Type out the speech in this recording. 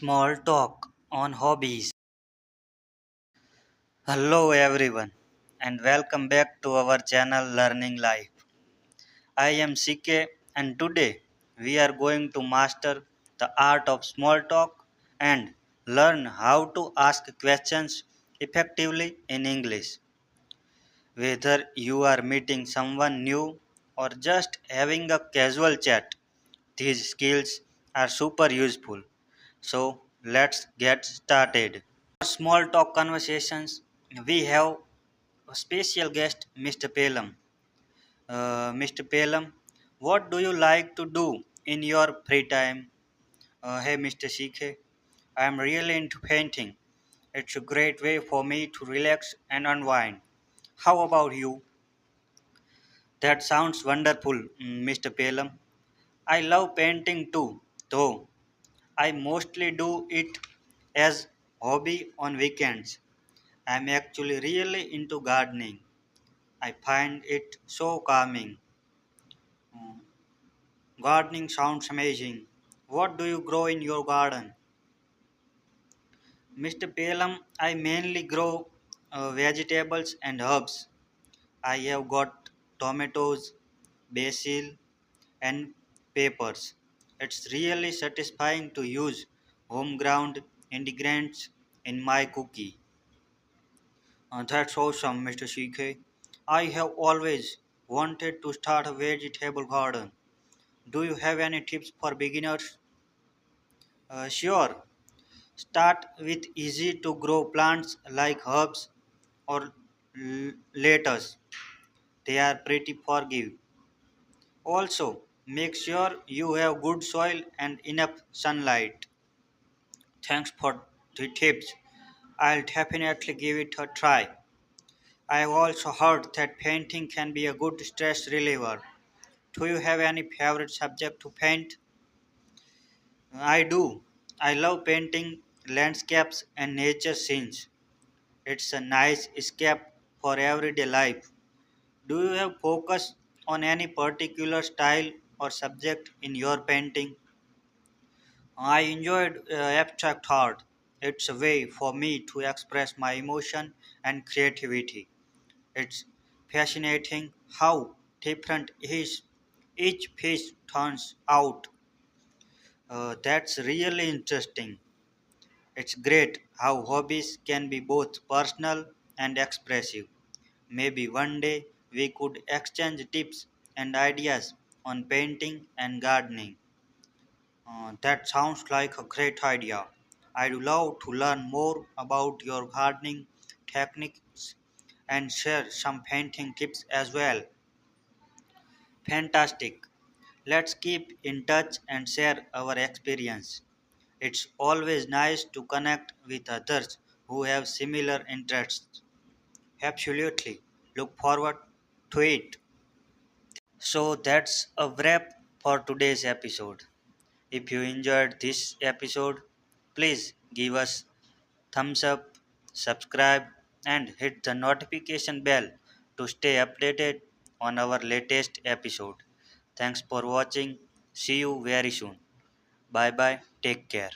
Small talk on hobbies. Hello everyone and welcome back to our channel Learning Life. I am CK and today we are going to master the art of small talk and learn how to ask questions effectively in English. Whether you are meeting someone new or just having a casual chat, these skills are super useful. So let's get started. Small talk conversations, we have a special guest, Mr. Pelam. Mr. Pelam, what do you like to do in your free time? Hey, Mr. CK, I am really into painting. It's a great way for me to relax and unwind. How about you? That sounds wonderful, Mr. Pelam. I love painting too, though I mostly do it as hobby on weekends. I'm actually really into gardening. I find it so calming. Mm, Gardening sounds amazing. What do you grow in your garden? Mr. Pelam, I mainly grow vegetables and herbs. I have got tomatoes, basil, and peppers. It's really satisfying to use home ground ingredients in my cookie. That's awesome, Mr. CK. I have always wanted to start a vegetable garden. Do you have any tips for beginners? Sure. Start with easy to grow plants like herbs or lettuce. They are pretty forgiving. Also, make sure you have good soil and enough sunlight. Thanks for the tips. I'll definitely give it a try. I've also heard that painting can be a good stress reliever. Do you have any favorite subject to paint? I do. I love painting landscapes and nature scenes. It's a nice escape for everyday life. Do you have focus on any particular style or subject in your painting? I enjoyed abstract art. It's a way for me to express my emotion and creativity. It's fascinating how different each piece turns out. That's really interesting. It's great how hobbies can be both personal and expressive. Maybe one day we could exchange tips and ideas on painting and gardening. That sounds like a great idea. I'd love to learn more about your gardening techniques and share some painting tips as well. Fantastic. Let's keep in touch and share our experience. It's always nice to connect with others who have similar interests. Absolutely. Look forward to it. So that's a wrap for today's episode. If you enjoyed this episode, please give us thumbs up, subscribe and hit the notification bell to stay updated on our latest episode. Thanks for watching. See you very soon. Bye bye. Take care.